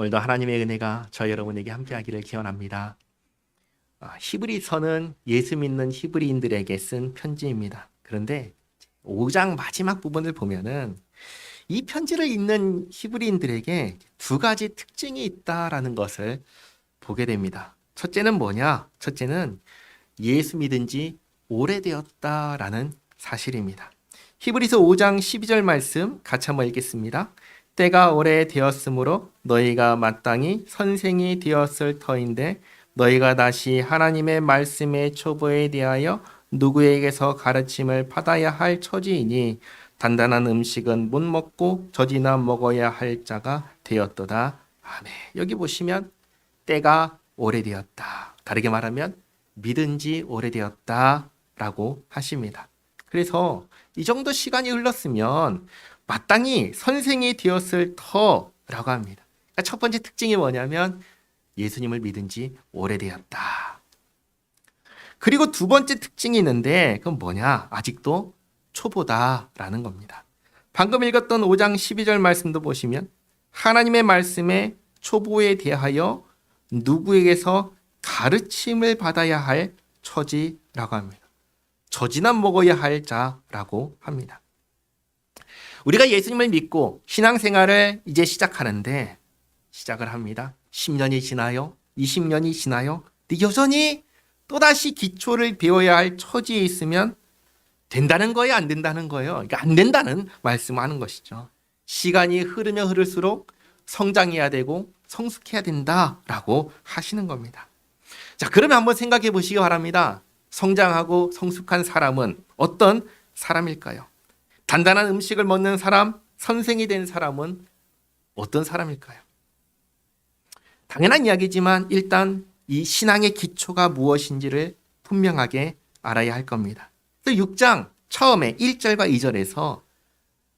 오늘도 하나님의 은혜가 저 여러분에게 함께하기를 기원합니다. 히브리서는 예수 믿는 히브리인들에게 쓴 편지입니다. 그런데 5장 마지막 부분을 보면은 이 편지를 읽는 히브리인들에게 두 가지 특징이 있다라는 것을 보게 됩니다. 첫째는 뭐냐? 첫째는 예수 믿은 지 오래되었다라는 사실입니다. 히브리서 5장 12절 말씀 같이 한번 읽겠습니다. 때가 오래되었으므로 너희가 마땅히 선생이 되었을 터인데 너희가 다시 하나님의 말씀의 초보에 대하여 누구에게서 가르침을 받아야 할 처지이니 단단한 음식은 못 먹고 젖이나 먹어야 할 자가 되었도다. 아멘. 여기 보시면 때가 오래되었다. 다르게 말하면 믿은 지 오래되었다라고 하십니다. 그래서 이 정도 시간이 흘렀으면 마땅히 선생이 되었을 터라고 합니다. 그러니까 첫 번째 특징이 뭐냐면 예수님을 믿은 지 오래되었다. 그리고 두 번째 특징이 있는데 그건 뭐냐? 아직도 초보다라는 겁니다. 방금 읽었던 5장 12절 말씀도 보시면 하나님의 말씀의 초보에 대하여 누구에게서 가르침을 받아야 할 처지라고 합니다. 젖이나 먹어야 할 자라고 합니다. 우리가 예수님을 믿고 신앙생활을 이제 시작하는데 시작을 합니다. 10년이 지나요? 20년이 지나요? 근데 여전히 또다시 기초를 배워야 할 처지에 있으면 된다는 거예요? 안 된다는 거예요? 그러니까 안 된다는 말씀하는 것이죠. 시간이 흐르면 흐를수록 성장해야 되고 성숙해야 된다라고 하시는 겁니다. 자, 그러면 한번 생각해 보시기 바랍니다. 성장하고 성숙한 사람은 어떤 사람일까요? 단단한 음식을 먹는 사람, 선생이 된 사람은 어떤 사람일까요? 당연한 이야기지만 일단 이 신앙의 기초가 무엇인지를 분명하게 알아야 할 겁니다. 그래서 6장 처음에 1절과 2절에서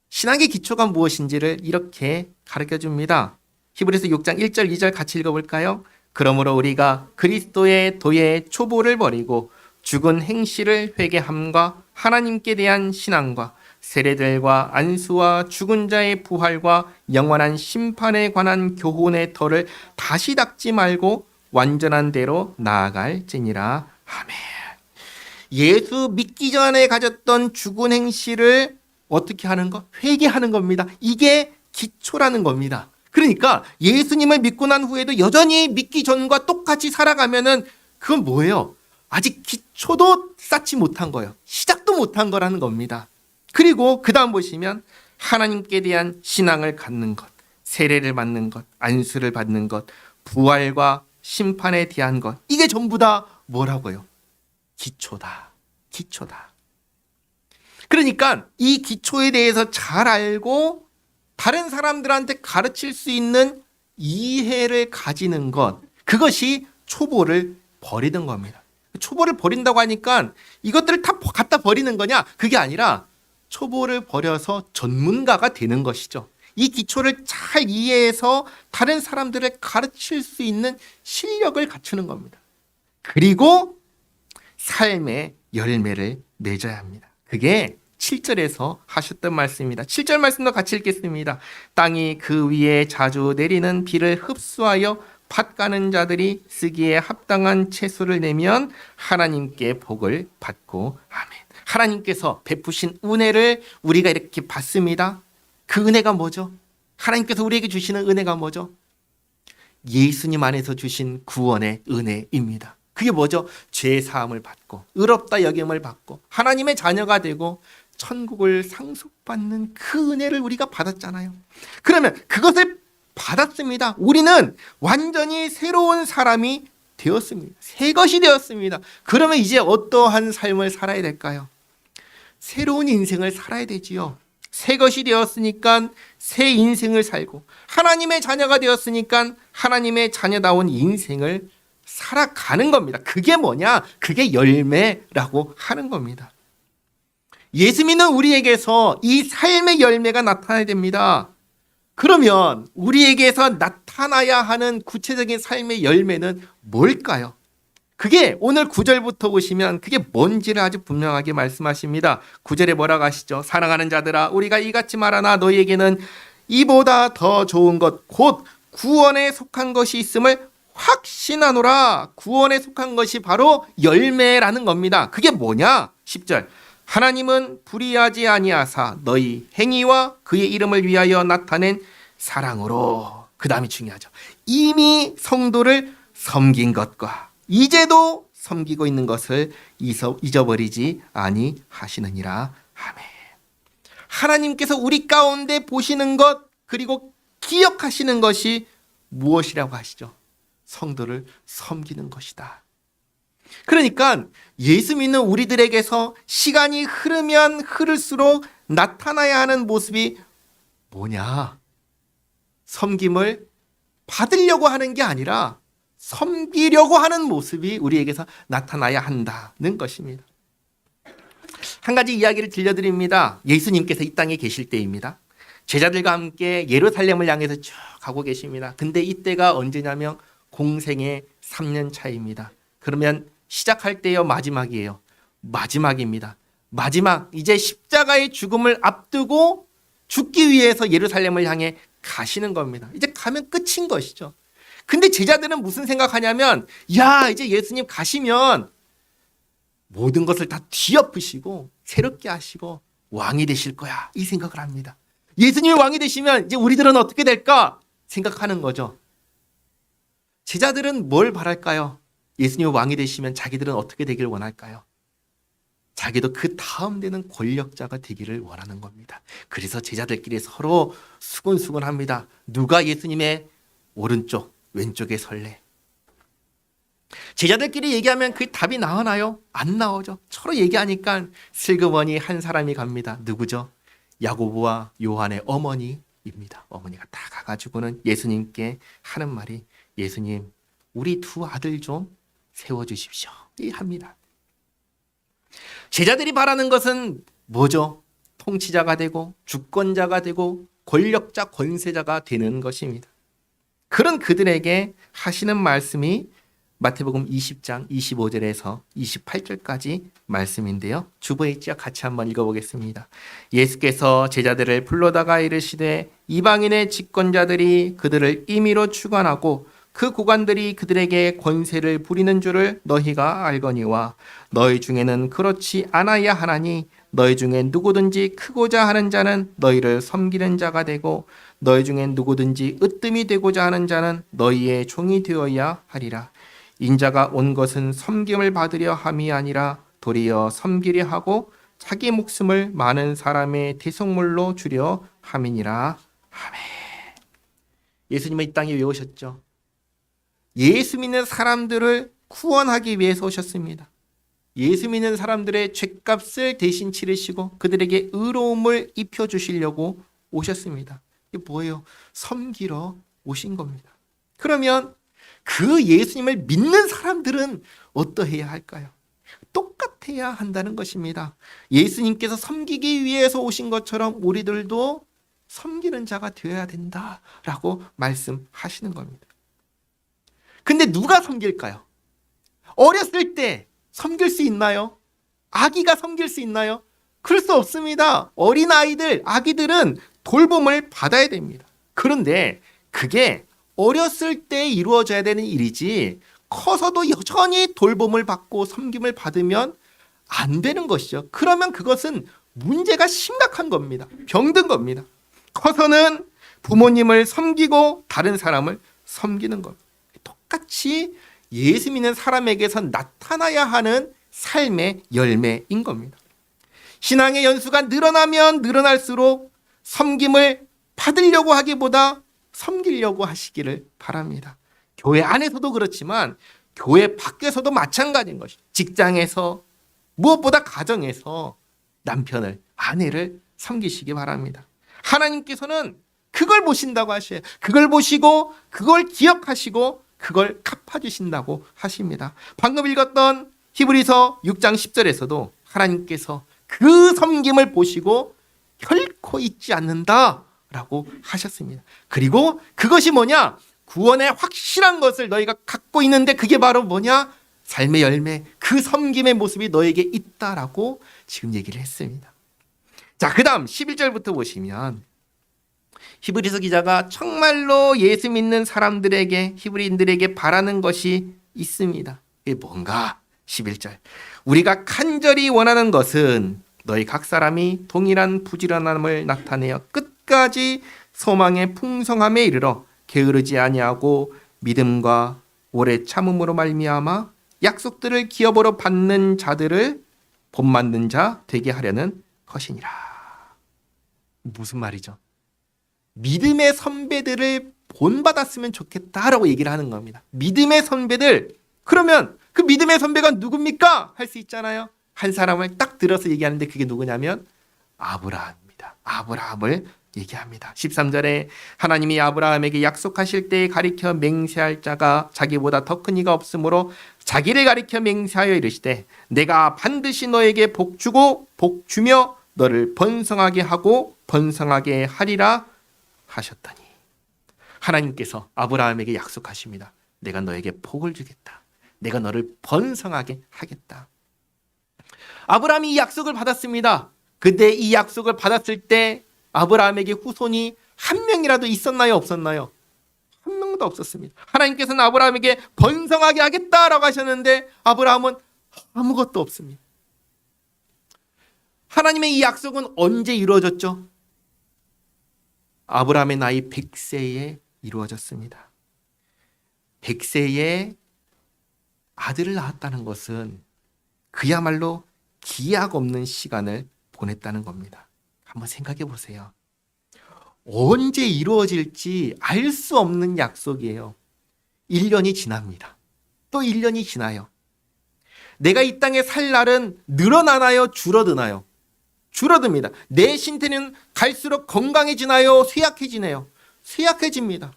신앙의 기초가 무엇인지를 이렇게 가르쳐 줍니다. 히브리서 6장 1절, 2절 같이 읽어볼까요? 그러므로 우리가 그리스도의 도의 초보를 버리고 죽은 행실을 회개함과 하나님께 대한 신앙과 세례들과 안수와 죽은 자의 부활과 영원한 심판에 관한 교훈의 터를 다시 닦지 말고 완전한 대로 나아갈지니라. 아멘. 예수 믿기 전에 가졌던 죽은 행실을 어떻게 하는 것? 회개하는 겁니다. 이게 기초라는 겁니다. 그러니까 예수님을 믿고 난 후에도 여전히 믿기 전과 똑같이 살아가면은 그건 뭐예요? 아직 기초도 쌓지 못한 거예요. 시작도 못한 거라는 겁니다. 그리고 그 다음 보시면 하나님께 대한 신앙을 갖는 것, 세례를 받는 것, 안수를 받는 것, 부활과 심판에 대한 것, 이게 전부 다 뭐라고요? 기초다. 기초다. 그러니까 이 기초에 대해서 잘 알고 다른 사람들한테 가르칠 수 있는 이해를 가지는 것, 그것이 초보를 버리는 겁니다. 초보를 버린다고 하니까 이것들을 다 갖다 버리는 거냐? 그게 아니라 초보를 버려서 전문가가 되는 것이죠. 이 기초를 잘 이해해서 다른 사람들을 가르칠 수 있는 실력을 갖추는 겁니다. 그리고 삶의 열매를 맺어야 합니다. 그게 7절에서 하셨던 말씀입니다. 7절 말씀도 같이 읽겠습니다. 땅이 그 위에 자주 내리는 비를 흡수하여 밭 가는 자들이 쓰기에 합당한 채소를 내면 하나님께 복을 받고 아멘. 하나님께서 베푸신 은혜를 우리가 이렇게 받습니다. 그 은혜가 뭐죠? 하나님께서 우리에게 주시는 은혜가 뭐죠? 예수님 안에서 주신 구원의 은혜입니다. 그게 뭐죠? 죄 사함을 받고 의롭다 여김을 받고 하나님의 자녀가 되고 천국을 상속받는 그 은혜를 우리가 받았잖아요. 그러면 그것을 받았습니다. 우리는 완전히 새로운 사람이 되었습니다. 새 것이 되었습니다. 그러면 이제 어떠한 삶을 살아야 될까요? 새로운 인생을 살아야 되지요. 새 것이 되었으니까 새 인생을 살고 하나님의 자녀가 되었으니까 하나님의 자녀다운 인생을 살아가는 겁니다. 그게 뭐냐? 그게 열매라고 하는 겁니다. 예수 믿는 우리에게서 이 삶의 열매가 나타나야 됩니다. 그러면 우리에게서 나타나야 하는 구체적인 삶의 열매는 뭘까요? 그게 오늘 9절부터 보시면 그게 뭔지를 아주 분명하게 말씀하십니다. 9절에 뭐라고 하시죠? 사랑하는 자들아 우리가 이같이 말하나 너희에게는 이보다 더 좋은 것 곧 구원에 속한 것이 있음을 확신하노라. 구원에 속한 것이 바로 열매라는 겁니다. 그게 뭐냐? 10절. 하나님은 불의하지 아니하사 너희 행위와 그의 이름을 위하여 나타낸 사랑으로. 그 다음이 중요하죠. 이미 성도를 섬긴 것과 이제도 섬기고 있는 것을 잊어버리지 아니하시느니라. 아멘. 하나님께서 우리 가운데 보시는 것 그리고 기억하시는 것이 무엇이라고 하시죠? 성도를 섬기는 것이다. 그러니까 예수 믿는 우리들에게서 시간이 흐르면 흐를수록 나타나야 하는 모습이 뭐냐? 섬김을 받으려고 하는 게 아니라 섬기려고 하는 모습이 우리에게서 나타나야 한다는 것입니다. 한 가지 이야기를 들려드립니다. 예수님께서 이 땅에 계실 때입니다. 제자들과 함께 예루살렘을 향해서 쭉 가고 계십니다. 근데 이때가 언제냐면 공생의 3년 차입니다. 그러면 시작할 때요, 마지막이에요. 마지막입니다. 마지막, 이제 십자가의 죽음을 앞두고 죽기 위해서 예루살렘을 향해 가시는 겁니다. 이제 가면 끝인 것이죠. 근데 제자들은 무슨 생각하냐면, 야, 이제 예수님 가시면 모든 것을 다 뒤엎으시고 새롭게 하시고 왕이 되실 거야. 이 생각을 합니다. 예수님이 왕이 되시면 이제 우리들은 어떻게 될까 생각하는 거죠. 제자들은 뭘 바랄까요? 예수님이 왕이 되시면 자기들은 어떻게 되기를 원할까요? 자기도 그 다음 되는 권력자가 되기를 원하는 겁니다. 그래서 제자들끼리 서로 수근수근합니다. 누가 예수님의 오른쪽, 왼쪽에 설래? 제자들끼리 얘기하면 그 답이 나오나요? 안 나오죠. 서로 얘기하니까 슬그머니 한 사람이 갑니다. 누구죠? 야고보와 요한의 어머니입니다. 어머니가 다 가가지고는 예수님께 하는 말이, 예수님, 우리 두 아들 좀 세워주십시오. 이 합니다. 제자들이 바라는 것은 뭐죠? 통치자가 되고 주권자가 되고 권력자, 권세자가 되는 것입니다. 그런 그들에게 하시는 말씀이 마태복음 20장 25절에서 28절까지 말씀인데요. 주보에 있죠? 같이 한번 읽어보겠습니다. 예수께서 제자들을 불러다가 이르시되 이방인의 집권자들이 그들을 임의로 추관하고 그 고관들이 그들에게 권세를 부리는 줄을 너희가 알거니와 너희 중에는 그렇지 않아야 하나니 너희 중에 누구든지 크고자 하는 자는 너희를 섬기는 자가 되고 너희 중에 누구든지 으뜸이 되고자 하는 자는 너희의 종이 되어야 하리라. 인자가 온 것은 섬김을 받으려 함이 아니라 도리어 섬기려 하고 자기 목숨을 많은 사람의 대속물로 주려 함이니라. 아멘. 예수님은 이 땅에 왜 오셨죠? 예수 믿는 사람들을 구원하기 위해서 오셨습니다. 예수 믿는 사람들의 죗값을 대신 치르시고 그들에게 의로움을 입혀주시려고 오셨습니다. 이게 뭐예요? 섬기러 오신 겁니다. 그러면 그 예수님을 믿는 사람들은 어떠해야 할까요? 똑같아야 한다는 것입니다. 예수님께서 섬기기 위해서 오신 것처럼 우리들도 섬기는 자가 되어야 된다라고 말씀하시는 겁니다. 근데 누가 섬길까요? 어렸을 때 섬길 수 있나요? 아기가 섬길 수 있나요? 그럴 수 없습니다. 어린아이들, 아기들은 돌봄을 받아야 됩니다. 그런데 그게 어렸을 때 이루어져야 되는 일이지 커서도 여전히 돌봄을 받고 섬김을 받으면 안 되는 것이죠. 그러면 그것은 문제가 심각한 겁니다. 병든 겁니다. 커서는 부모님을 섬기고 다른 사람을 섬기는 겁니다. 똑같이 예수 믿는 사람에게서 나타나야 하는 삶의 열매인 겁니다. 신앙의 연수가 늘어나면 늘어날수록 섬김을 받으려고 하기보다 섬기려고 하시기를 바랍니다. 교회 안에서도 그렇지만 교회 밖에서도 마찬가지인 것이죠. 직장에서 무엇보다 가정에서 남편을, 아내를 섬기시기 바랍니다. 하나님께서는 그걸 보신다고 하셔요. 그걸 보시고 그걸 기억하시고 그걸 갚아주신다고 하십니다. 방금 읽었던 히브리서 6장 10절에서도 하나님께서 그 섬김을 보시고 결코 잊지 않는다라고 하셨습니다. 그리고 그것이 뭐냐? 구원의 확실한 것을 너희가 갖고 있는데 그게 바로 뭐냐? 삶의 열매, 그 섬김의 모습이 너에게 있다라고 지금 얘기를 했습니다. 자, 그 다음 11절부터 보시면 히브리서 기자가 정말로 예수 믿는 사람들에게, 히브리인들에게 바라는 것이 있습니다. 이게 뭔가? 11절. 우리가 간절히 원하는 것은 너희 각 사람이 동일한 부지런함을 나타내어 끝까지 소망의 풍성함에 이르러 게으르지 아니하고 믿음과 오래 참음으로 말미암아 약속들을 기업으로 받는 자들을 본받는 자 되게 하려는 것이니라. 무슨 말이죠? 믿음의 선배들을 본받았으면 좋겠다라고 얘기를 하는 겁니다. 믿음의 선배들, 그러면 그 믿음의 선배가 누굽니까? 할 수 있잖아요. 한 사람을 딱 들어서 얘기하는데 그게 누구냐면 아브라함입니다. 아브라함을 얘기합니다. 13절에 하나님이 아브라함에게 약속하실 때에 가리켜 맹세할 자가 자기보다 더 큰 이가 없으므로 자기를 가리켜 맹세하여 이르시되 내가 반드시 너에게 복 주고 복 주며 너를 번성하게 하고 번성하게 하리라 하셨더니, 하나님께서 아브라함에게 약속하십니다. 내가 너에게 복을 주겠다. 내가 너를 번성하게 하겠다. 아브라함이 이 약속을 받았습니다. 근데 이 약속을 받았을 때 아브라함에게 후손이 한 명이라도 있었나요? 없었나요? 한 명도 없었습니다. 하나님께서는 아브라함에게 번성하게 하겠다라고 하셨는데 아브라함은 아무것도 없습니다. 하나님의 이 약속은 언제 이루어졌죠? 아브라함의 나이 100세에 이루어졌습니다. 100세에 아들을 낳았다는 것은 그야말로 기약 없는 시간을 보냈다는 겁니다. 한번 생각해 보세요. 언제 이루어질지 알 수 없는 약속이에요. 1년이 지납니다. 또 1년이 지나요. 내가 이 땅에 살 날은 늘어나나요? 줄어드나요? 줄어듭니다. 내 신체는 갈수록 건강해지나요? 쇠약해지나요? 쇠약해집니다.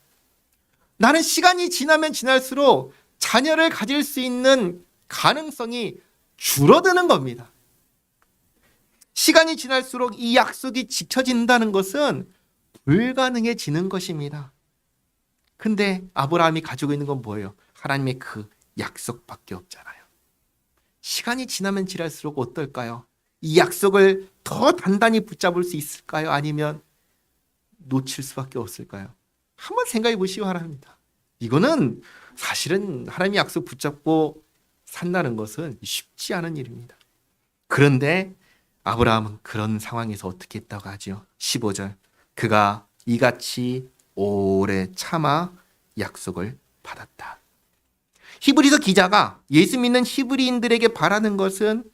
나는 시간이 지나면 지날수록 자녀를 가질 수 있는 가능성이 줄어드는 겁니다. 시간이 지날수록 이 약속이 지켜진다는 것은 불가능해지는 것입니다. 근데 아브라함이 가지고 있는 건 뭐예요? 하나님의 그 약속밖에 없잖아요. 시간이 지나면 지날수록 어떨까요? 이 약속을 더 단단히 붙잡을 수 있을까요? 아니면 놓칠 수밖에 없을까요? 한번 생각해 보시기 바랍니다. 이거는 사실은 하나님의 약속 붙잡고 산다는 것은 쉽지 않은 일입니다. 그런데 아브라함은 그런 상황에서 어떻게 했다고 하죠? 15절. 그가 이같이 오래 참아 약속을 받았다. 히브리서 기자가 예수 믿는 히브리인들에게 바라는 것은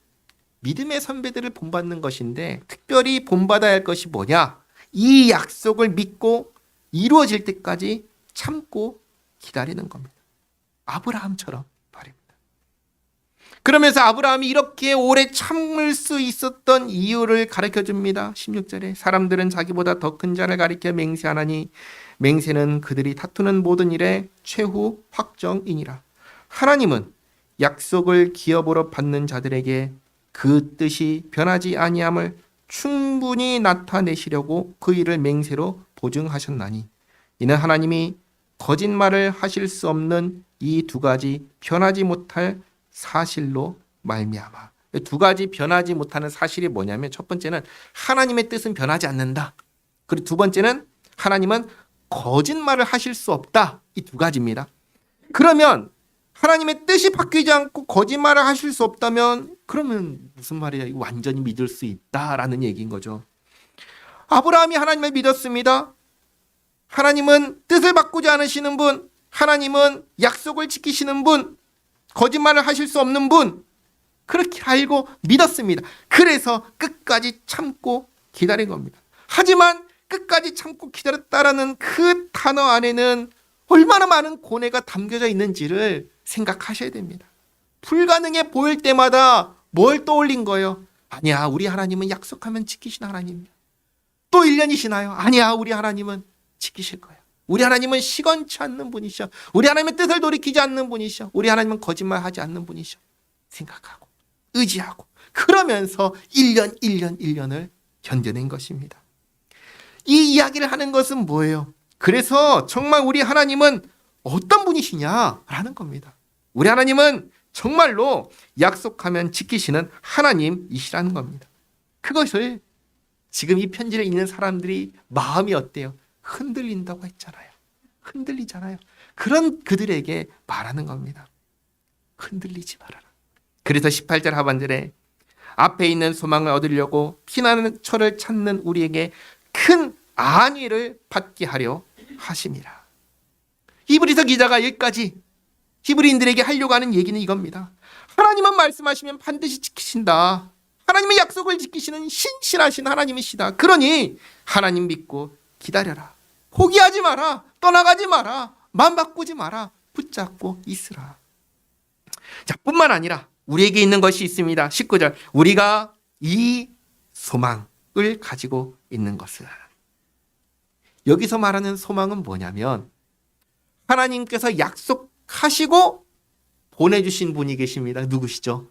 믿음의 선배들을 본받는 것인데, 특별히 본받아야 할 것이 뭐냐? 이 약속을 믿고 이루어질 때까지 참고 기다리는 겁니다. 아브라함처럼 말입니다. 그러면서 아브라함이 이렇게 오래 참을 수 있었던 이유를 가르쳐 줍니다. 16절에 사람들은 자기보다 더 큰 자를 가리켜 맹세하나니 맹세는 그들이 다투는 모든 일의 최후 확정이니라. 하나님은 약속을 기업으로 받는 자들에게 그 뜻이 변하지 아니함을 충분히 나타내시려고 그 일을 맹세로 보증하셨나니 이는 하나님이 거짓말을 하실 수 없는 이 두 가지 변하지 못할 사실로 말미암아. 두 가지 변하지 못하는 사실이 뭐냐면, 첫 번째는 하나님의 뜻은 변하지 않는다. 그리고 두 번째는 하나님은 거짓말을 하실 수 없다. 이 두 가지입니다. 그러면 하나님의 뜻이 바뀌지 않고 거짓말을 하실 수 없다면 그러면 무슨 말이야? 이거 완전히 믿을 수 있다라는 얘기인 거죠. 아브라함이 하나님을 믿었습니다. 하나님은 뜻을 바꾸지 않으시는 분, 하나님은 약속을 지키시는 분, 거짓말을 하실 수 없는 분, 그렇게 알고 믿었습니다. 그래서 끝까지 참고 기다린 겁니다. 하지만 끝까지 참고 기다렸다라는 그 단어 안에는 얼마나 많은 고뇌가 담겨져 있는지를 생각하셔야 됩니다. 불가능해 보일 때마다 뭘 떠올린 거예요? 아니야, 우리 하나님은 약속하면 지키시는 하나님이야. 또 1년이 지나요. 아니야, 우리 하나님은 지키실 거예요. 우리 하나님은 시건치 않는 분이셔. 우리 하나님은 뜻을 돌이키지 않는 분이셔. 우리 하나님은 거짓말하지 않는 분이셔. 생각하고 의지하고 그러면서 1년을 견뎌낸 것입니다. 이 이야기를 하는 것은 뭐예요? 그래서 정말 우리 하나님은 어떤 분이시냐라는 겁니다. 우리 하나님은 정말로 약속하면 지키시는 하나님이시라는 겁니다. 그것을 지금 이 편지를 읽는 사람들이 마음이 어때요? 흔들린다고 했잖아요. 흔들리잖아요. 그런 그들에게 말하는 겁니다. 흔들리지 말아라. 그래서 18절 하반절에 앞에 있는 소망을 얻으려고 피난처를 찾는 우리에게 큰 안위를 받게 하려 하심이라. 히브리서 기자가 여기까지 히브리인들에게 하려고 하는 얘기는 이겁니다. 하나님은 말씀하시면 반드시 지키신다. 하나님의 약속을 지키시는 신실하신 하나님이시다. 그러니 하나님 믿고 기다려라. 포기하지 마라. 떠나가지 마라. 마음 바꾸지 마라. 붙잡고 있으라. 자, 뿐만 아니라 우리에게 있는 것이 있습니다. 19절. 우리가 이 소망을 가지고 있는 것은, 여기서 말하는 소망은 뭐냐면 하나님께서 약속하시고 보내주신 분이 계십니다. 누구시죠?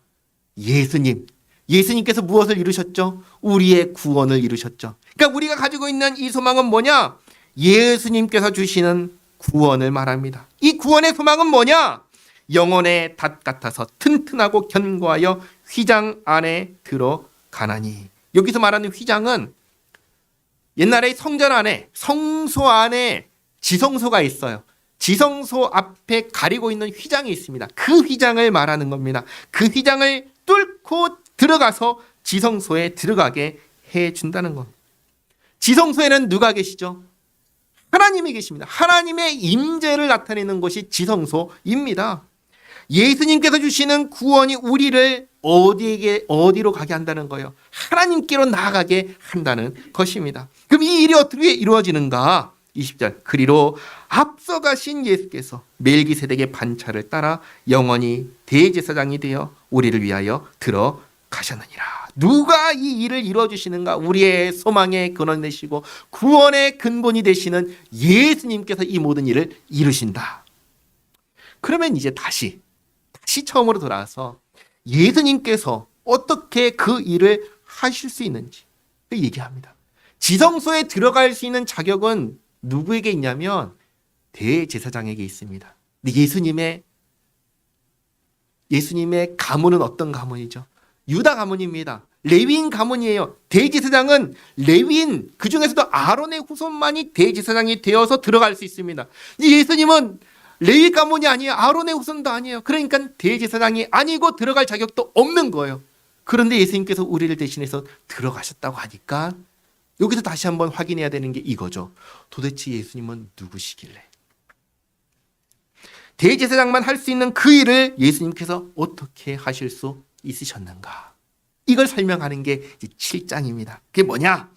예수님. 예수님께서 무엇을 이루셨죠? 우리의 구원을 이루셨죠. 그러니까 우리가 가지고 있는 이 소망은 뭐냐? 예수님께서 주시는 구원을 말합니다. 이 구원의 소망은 뭐냐? 영혼의 닷 같아서 튼튼하고 견고하여 휘장 안에 들어가나니. 여기서 말하는 휘장은 옛날에 성전 안에, 성소 안에 지성소가 있어요. 지성소 앞에 가리고 있는 휘장이 있습니다. 그 휘장을 말하는 겁니다. 그 휘장을 뚫고 들어가서 지성소에 들어가게 해준다는 겁니다. 지성소에는 누가 계시죠? 하나님이 계십니다. 하나님의 임재를 나타내는 것이 지성소입니다. 예수님께서 주시는 구원이 우리를 어디로 가게 한다는 거예요? 하나님께로 나아가게 한다는 것입니다. 그럼 이 일이 어떻게 이루어지는가? 20절. 그리로 앞서가신 예수께서 멜기세덱의 반차를 따라 영원히 대제사장이 되어 우리를 위하여 들어가셨느니라. 누가 이 일을 이루어주시는가? 우리의 소망의 근원 되시고 구원의 근본이 되시는 예수님께서 이 모든 일을 이루신다. 그러면 이제 다시 처음으로 돌아와서 예수님께서 어떻게 그 일을 하실 수 있는지 얘기합니다. 지성소에 들어갈 수 있는 자격은 누구에게 있냐면 대제사장에게 있습니다. 근데 예수님의 가문은 어떤 가문이죠? 유다 가문입니다. 레위인 가문이에요. 대제사장은 레위인, 그 중에서도 아론의 후손만이 대제사장이 되어서 들어갈 수 있습니다. 예수님은 레위 가문이 아니에요. 아론의 후손도 아니에요. 그러니까 대제사장이 아니고 들어갈 자격도 없는 거예요. 그런데 예수님께서 우리를 대신해서 들어가셨다고 하니까 여기서 다시 한번 확인해야 되는 게 이거죠. 도대체 예수님은 누구시길래? 대제사장만 할 수 있는 그 일을 예수님께서 어떻게 하실 수 있으셨는가? 이걸 설명하는 게 7장입니다. 그게 뭐냐?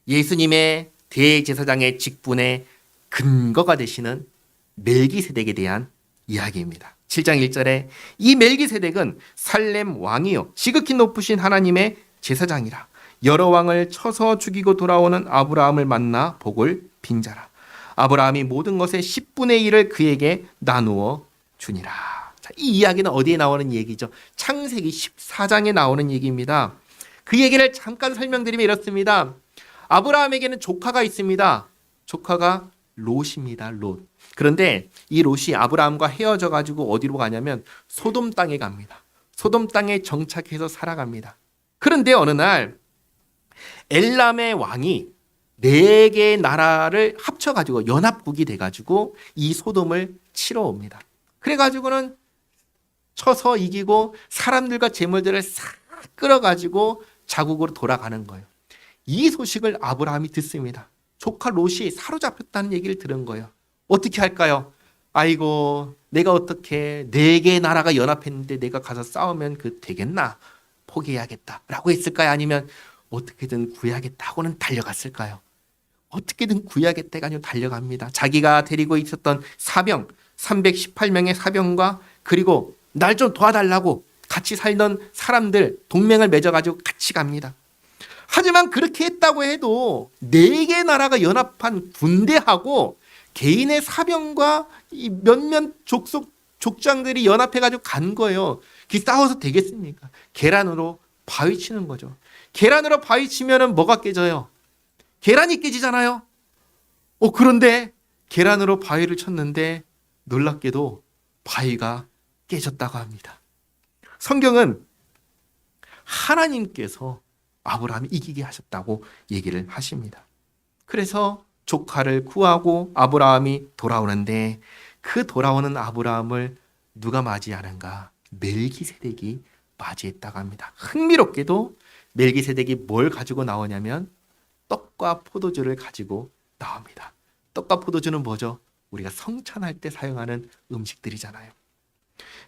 예수님의 대제사장의 직분의 근거가 되시는 멜기세덱에 대한 이야기입니다. 7장 1절에 이 멜기세덱은 살렘 왕이요 지극히 높으신 하나님의 제사장이라. 여러 왕을 쳐서 죽이고 돌아오는 아브라함을 만나 복을 빈 자라. 아브라함이 모든 것의 10분의 1을 그에게 나누어 주니라. 자, 이 이야기는 어디에 나오는 얘기죠? 창세기 14장에 나오는 얘기입니다. 그 얘기를 잠깐 설명드리면 이렇습니다. 아브라함에게는 조카가 있습니다. 조카가 롯입니다. 롯. 그런데 이 롯이 아브라함과 헤어져 가지고 어디로 가냐면 소돔 땅에 갑니다. 소돔 땅에 정착해서 살아갑니다. 그런데 어느 날 엘람의 왕이 4개의 나라를 합쳐가지고 연합국이 돼가지고 이 소돔을 치러 옵니다. 그래가지고는 쳐서 이기고 사람들과 재물들을 싹 끌어가지고 자국으로 돌아가는 거예요. 이 소식을 아브라함이 듣습니다. 조카 롯이 사로잡혔다는 얘기를 들은 거예요. 어떻게 할까요? 아이고, 내가 어떻게 4개의 나라가 연합했는데 내가 가서 싸우면 되겠나? 포기해야겠다 라고 했을까요? 아니면 어떻게든 구해야겠다고는 달려갔을까요? 어떻게든 구해야겠다가 아니고 달려갑니다. 자기가 데리고 있었던 사병 318명의 사병과 그리고 날 좀 도와달라고 같이 살던 사람들 동맹을 맺어가지고 같이 갑니다. 하지만 그렇게 했다고 해도 4개 나라가 연합한 군대하고 개인의 사병과 이 몇몇 족장들이 연합해가지고 간 거예요. 싸워서 되겠습니까? 계란으로 바위 치는 거죠. 계란으로 바위 치면은 뭐가 깨져요? 계란이 깨지잖아요. 그런데 계란으로 바위를 쳤는데 놀랍게도 바위가 깨졌다고 합니다. 성경은 하나님께서 아브라함이 이기게 하셨다고 얘기를 하십니다. 그래서 조카를 구하고 아브라함이 돌아오는데 그 돌아오는 아브라함을 누가 맞이하는가? 멜기세덱이 맞이했다고 합니다. 흥미롭게도 멜기세덱이 뭘 가지고 나오냐면 떡과 포도주를 가지고 나옵니다. 떡과 포도주는 뭐죠? 우리가 성찬할 때 사용하는 음식들이잖아요.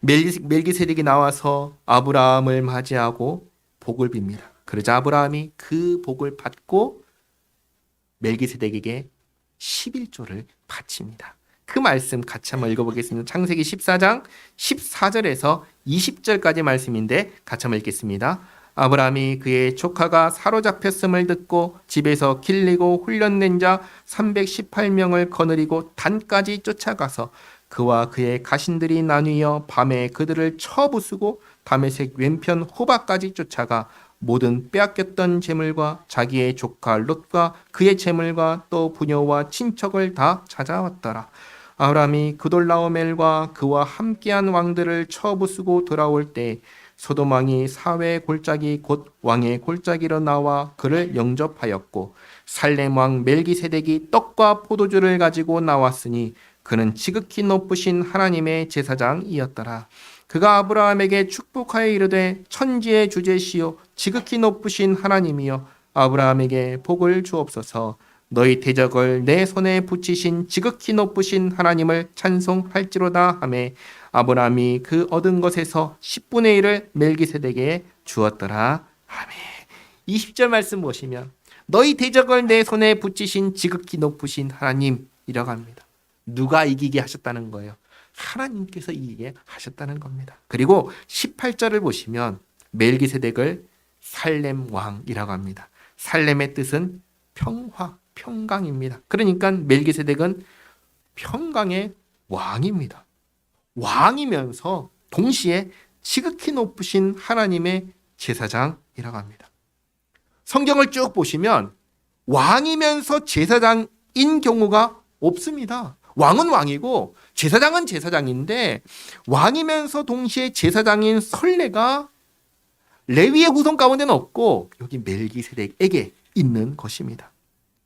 멜기세덱이 나와서 아브라함을 맞이하고 복을 빕니다. 그러자 아브라함이 그 복을 받고 멜기세덱에게 11조를 바칩니다. 그 말씀 같이 한번 읽어보겠습니다. 창세기 14장 14절에서 20절까지 말씀인데 같이 한번 읽겠습니다. 아브라함이 그의 조카가 사로잡혔음을 듣고 집에서 길리고 훈련된 자 318명을 거느리고 단까지 쫓아가서 그와 그의 가신들이 나뉘어 밤에 그들을 쳐부수고 다메섹 왼편 호바까지 쫓아가 모든 빼앗겼던 재물과 자기의 조카 롯과 그의 재물과 또 부녀와 친척을 다 찾아왔더라. 아브라함이 그돌라오멜과 그와 함께한 왕들을 쳐부수고 돌아올 때 소돔 왕이 사회 골짜기 곧 왕의 골짜기로 나와 그를 영접하였고 살렘 왕 멜기세덱이 떡과 포도주를 가지고 나왔으니 그는 지극히 높으신 하나님의 제사장이었더라. 그가 아브라함에게 축복하여 이르되 천지의 주제시요 지극히 높으신 하나님이여 아브라함에게 복을 주옵소서. 너희 대적을 내 손에 붙이신 지극히 높으신 하나님을 찬송할지로다 하며 아브라함이 그 얻은 것에서 10분의 1을 멜기세덱에게 주었더라. 아멘. 20절 말씀 보시면 너희 대적을 내 손에 붙이신 지극히 높으신 하나님이라고 합니다. 누가 이기게 하셨다는 거예요? 하나님께서 이기게 하셨다는 겁니다. 그리고 18절을 보시면 멜기세덱을 살렘 왕이라고 합니다. 살렘의 뜻은 평화, 평강입니다. 그러니까 멜기세덱은 평강의 왕입니다. 왕이면서 동시에 지극히 높으신 하나님의 제사장이라고 합니다. 성경을 쭉 보시면 왕이면서 제사장인 경우가 없습니다. 왕은 왕이고 제사장은 제사장인데 왕이면서 동시에 제사장인 설레가 레위의 후손 가운데는 없고 여기 멜기세덱에게 있는 것입니다.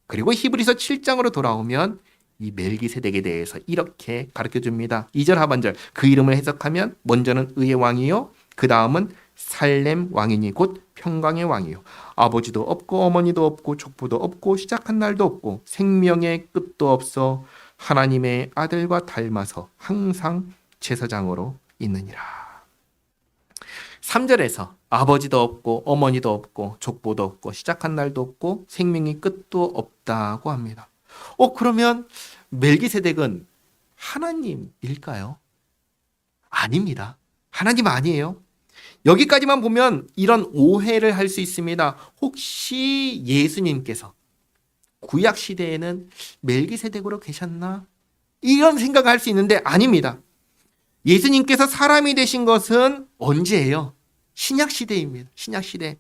그리고 히브리서 7장으로 돌아오면 이 멜기세덱에 대해서 이렇게 가르쳐줍니다. 2절 하반절 그 이름을 해석하면 먼저는 의의 왕이요 그 다음은 살렘 왕이니 곧 평강의 왕이요 아버지도 없고 어머니도 없고 족보도 없고 시작한 날도 없고 생명의 끝도 없어 하나님의 아들과 닮아서 항상 제사장으로 있느니라. 3절에서 아버지도 없고 어머니도 없고 족보도 없고 시작한 날도 없고 생명의 끝도 없다고 합니다. 그러면 멜기세덱은 하나님일까요? 아닙니다. 하나님 아니에요. 여기까지만 보면 이런 오해를 할 수 있습니다. 혹시 예수님께서 구약 시대에는 멜기세덱으로 계셨나? 이런 생각을 할 수 있는데 아닙니다. 예수님께서 사람이 되신 것은 언제예요? 신약 시대입니다. 신약 시대.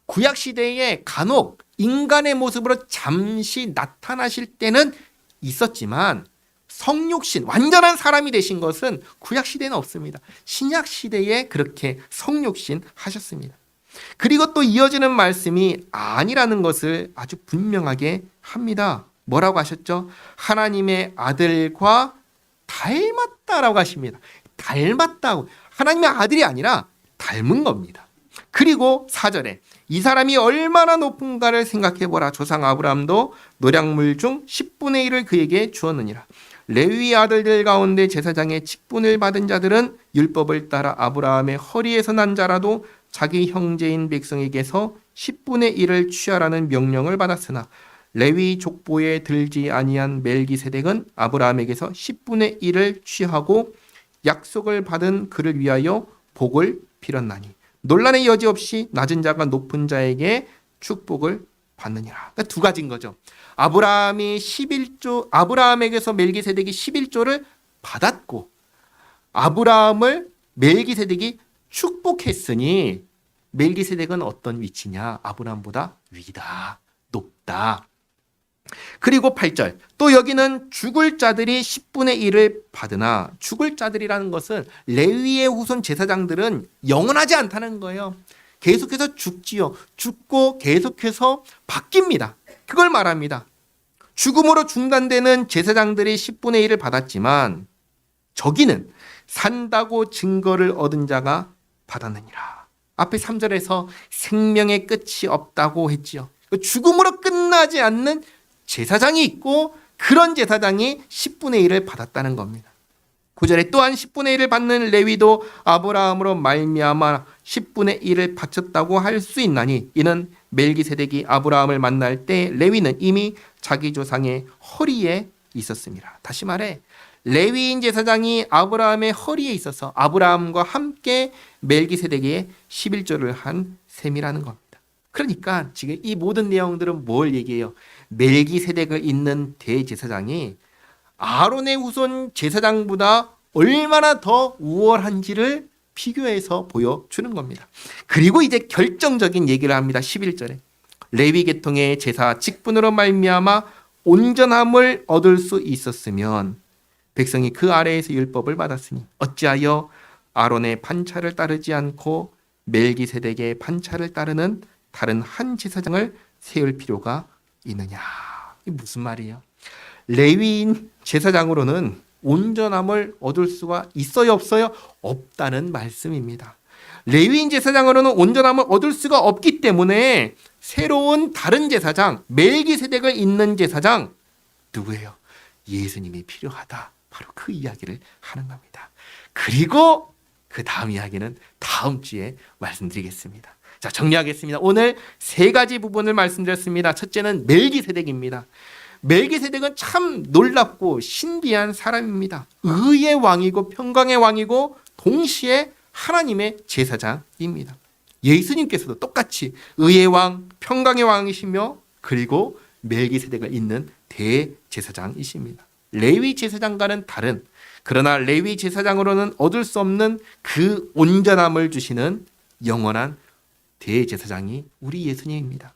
구약 시대에 간혹 인간의 모습으로 잠시 나타나실 때는 있었지만 성육신, 완전한 사람이 되신 것은 구약 시대는 없습니다. 신약 시대에 그렇게 성육신 하셨습니다. 그리고 또 이어지는 말씀이 아니라는 것을 아주 분명하게 합니다. 뭐라고 하셨죠? 하나님의 아들과 닮았다라고 하십니다. 닮았다고. 하나님의 아들이 아니라 닮은 겁니다. 그리고 4절에 이 사람이 얼마나 높은가를 생각해보라. 조상 아브라함도 노략물 중 10분의 1을 그에게 주었느니라. 레위 아들들 가운데 제사장의 직분을 받은 자들은 율법을 따라 아브라함의 허리에서 난 자라도 자기 형제인 백성에게서 10분의 1을 취하라는 명령을 받았으나 레위 족보에 들지 아니한 멜기세덱은 아브라함에게서 10분의 1을 취하고 약속을 받은 그를 위하여 복을 빌었나니 논란의 여지 없이 낮은 자가 높은 자에게 축복을 받느니라. 그러니까 두 가지인 거죠. 아브라함에게서 멜기세덱이 11조를 받았고 아브라함을 멜기세덱이 축복했으니 멜기세덱은 어떤 위치냐? 아브라함보다 위다, 높다. 그리고 8절 또 여기는 죽을 자들이 10분의 1을 받으나 죽을 자들이라는 것은 레위의 후손 제사장들은 영원하지 않다는 거예요. 계속해서 죽지요. 죽고 계속해서 바뀝니다. 그걸 말합니다. 죽음으로 중단되는 제사장들이 10분의 1을 받았지만 저기는 산다고 증거를 얻은 자가 받았느니라. 앞에 3절에서 생명의 끝이 없다고 했지요. 죽음으로 끝나지 않는 제사장이 있고 그런 제사장이 10분의 1을 받았다는 겁니다. 9절에 또한 10분의 1을 받는 레위도 아브라함으로 말미암아 10분의 1을 바쳤다고 할 수 있나니 이는 멜기세덱이 아브라함을 만날 때 레위는 이미 자기 조상의 허리에 있었습니다. 다시 말해 레위인 제사장이 아브라함의 허리에 있어서 아브라함과 함께 멜기세덱의 11조를 한 셈이라는 겁니다. 그러니까 지금 이 모든 내용들은 뭘 얘기해요? 멜기세덱을 잇는 대제사장이 아론의 후손 제사장보다 얼마나 더 우월한지를 비교해서 보여주는 겁니다. 그리고 이제 결정적인 얘기를 합니다. 11절에 레위 계통의 제사 직분으로 말미암아 온전함을 얻을 수 있었으면 백성이 그 아래에서 율법을 받았으니 어찌하여 아론의 판차를 따르지 않고 멜기세덱의 판차를 따르는 다른 한 제사장을 세울 필요가 있느냐. 이게 무슨 말이에요? 레위인 제사장으로는 온전함을 얻을 수가 있어요, 없어요? 없다는 말씀입니다. 레위인 제사장으로는 온전함을 얻을 수가 없기 때문에 새로운 다른 제사장, 멜기세덱을 잇는 제사장 누구예요? 예수님이 필요하다. 바로 그 이야기를 하는 겁니다. 그리고 그 다음 이야기는 다음 주에 말씀드리겠습니다. 자, 정리하겠습니다. 오늘 세 가지 부분을 말씀드렸습니다. 첫째는 멜기세덱입니다. 멜기세덱은 참 놀랍고 신비한 사람입니다. 의의 왕이고 평강의 왕이고 동시에 하나님의 제사장입니다. 예수님께서도 똑같이 의의 왕, 평강의 왕이시며 그리고 멜기세덱을 잇는 대제사장이십니다. 레위 제사장과는 다른, 그러나 레위 제사장으로는 얻을 수 없는 그 온전함을 주시는 영원한 대제사장이 우리 예수님입니다.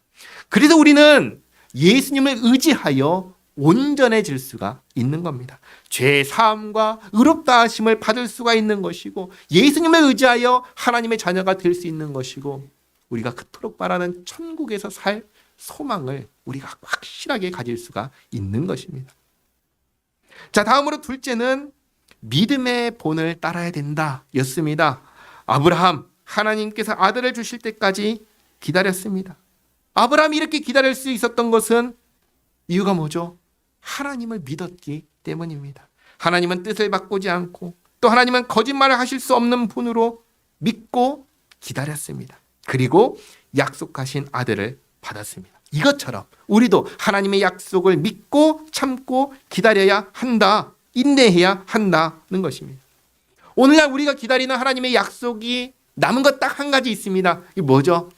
그래서 우리는 예수님을 의지하여 온전해질 수가 있는 겁니다. 죄 사함과 의롭다 하심을 받을 수가 있는 것이고 예수님을 의지하여 하나님의 자녀가 될 수 있는 것이고 우리가 그토록 바라는 천국에서 살 소망을 우리가 확실하게 가질 수가 있는 것입니다. 자, 다음으로 둘째는 믿음의 본을 따라야 된다 였습니다. 아브라함, 하나님께서 아들을 주실 때까지 기다렸습니다. 아브라함이 이렇게 기다릴 수 있었던 것은 이유가 뭐죠? 하나님을 믿었기 때문입니다. 하나님은 뜻을 바꾸지 않고 또 하나님은 거짓말을 하실 수 없는 분으로 믿고 기다렸습니다. 그리고 약속하신 아들을 받았습니다. 이것처럼 우리도 하나님의 약속을 믿고 참고 기다려야 한다. 인내해야 한다는 것입니다. 오늘날 우리가 기다리는 하나님의 약속이 남은 것 딱 한 가지 있습니다. 이게 뭐죠?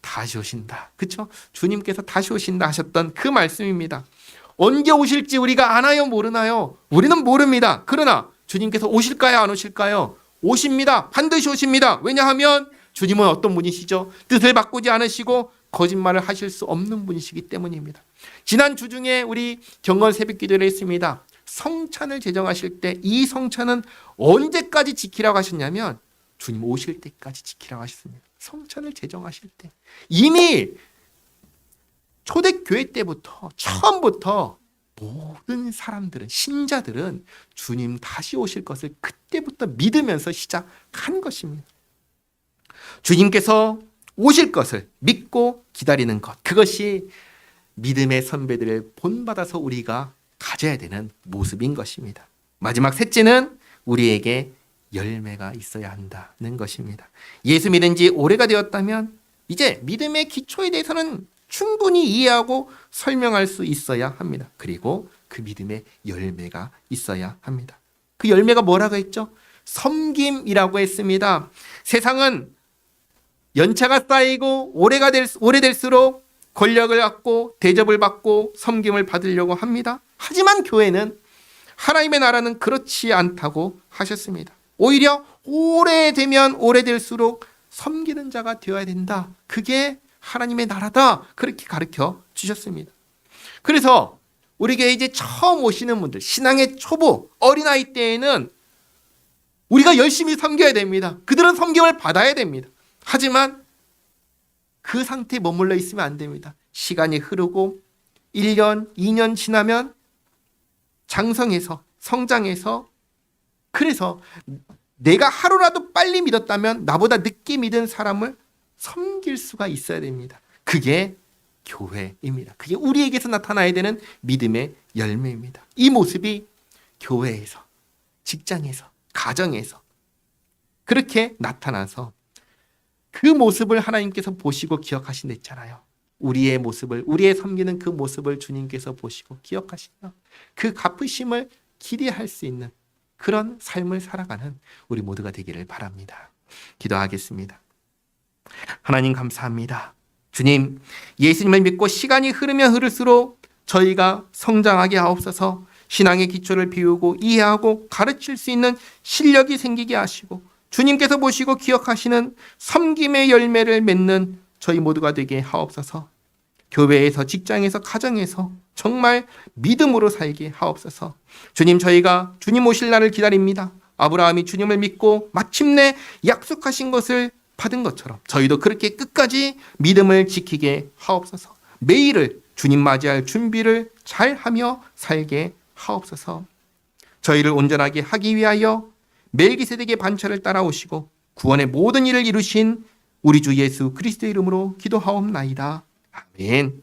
다시 오신다. 그렇죠? 주님께서 다시 오신다 하셨던 그 말씀입니다. 언제 오실지 우리가 아나요, 모르나요? 우리는 모릅니다. 그러나 주님께서 오실까요, 안 오실까요? 오십니다. 반드시 오십니다. 왜냐하면 주님은 어떤 분이시죠? 뜻을 바꾸지 않으시고 거짓말을 하실 수 없는 분이시기 때문입니다. 지난 주 중에 우리 경건 새벽 기도를 했습니다. 성찬을 제정하실 때 이 성찬은 언제까지 지키라고 하셨냐면 주님 오실 때까지 지키라고 하셨습니다. 성찬을 제정하실 때 이미 초대교회 때부터 처음부터 모든 사람들은 신자들은 주님 다시 오실 것을 그때부터 믿으면서 시작한 것입니다. 주님께서 오실 것을 믿고 기다리는 것, 그것이 믿음의 선배들을 본받아서 우리가 가져야 되는 모습인 것입니다. 마지막 셋째는 우리에게 열매가 있어야 한다는 것입니다. 예수 믿은 지 오래가 되었다면 이제 믿음의 기초에 대해서는 충분히 이해하고 설명할 수 있어야 합니다. 그리고 그 믿음의 열매가 있어야 합니다. 그 열매가 뭐라고 했죠? 섬김이라고 했습니다. 세상은 연차가 쌓이고 오래될수록 권력을 갖고 대접을 받고 섬김을 받으려고 합니다. 하지만 교회는 하나님의 나라는 그렇지 않다고 하셨습니다. 오히려 오래되면 오래될수록 섬기는 자가 되어야 된다. 그게 하나님의 나라다. 그렇게 가르쳐 주셨습니다. 그래서 우리에게 이제 처음 오시는 분들, 신앙의 초보, 어린아이 때에는 우리가 열심히 섬겨야 됩니다. 그들은 섬김을 받아야 됩니다. 하지만 그 상태에 머물러 있으면 안 됩니다. 시간이 흐르고 1년, 2년 지나면 장성해서 성장해서 그래서 내가 하루라도 빨리 믿었다면 나보다 늦게 믿은 사람을 섬길 수가 있어야 됩니다. 그게 교회입니다. 그게 우리에게서 나타나야 되는 믿음의 열매입니다. 이 모습이 교회에서, 직장에서, 가정에서 그렇게 나타나서 그 모습을 하나님께서 보시고 기억하신댔잖아요. 우리의 모습을, 우리의 섬기는 그 모습을 주님께서 보시고 기억하시며 그 갚으심을 기대할 수 있는 그런 삶을 살아가는 우리 모두가 되기를 바랍니다. 기도하겠습니다. 하나님 감사합니다. 주님, 예수님을 믿고 시간이 흐르면 흐를수록 저희가 성장하게 하옵소서. 신앙의 기초를 비우고 이해하고 가르칠 수 있는 실력이 생기게 하시고 주님께서 보시고 기억하시는 섬김의 열매를 맺는 저희 모두가 되게 하옵소서. 교회에서, 직장에서, 가정에서 정말 믿음으로 살게 하옵소서. 주님, 저희가 주님 오실 날을 기다립니다. 아브라함이 주님을 믿고 마침내 약속하신 것을 받은 것처럼 저희도 그렇게 끝까지 믿음을 지키게 하옵소서. 매일을 주님 맞이할 준비를 잘하며 살게 하옵소서. 저희를 온전하게 하기 위하여 멜기세덱의 반차를 따라오시고 구원의 모든 일을 이루신 우리 주 예수 그리스도의 이름으로 기도하옵나이다. 아멘.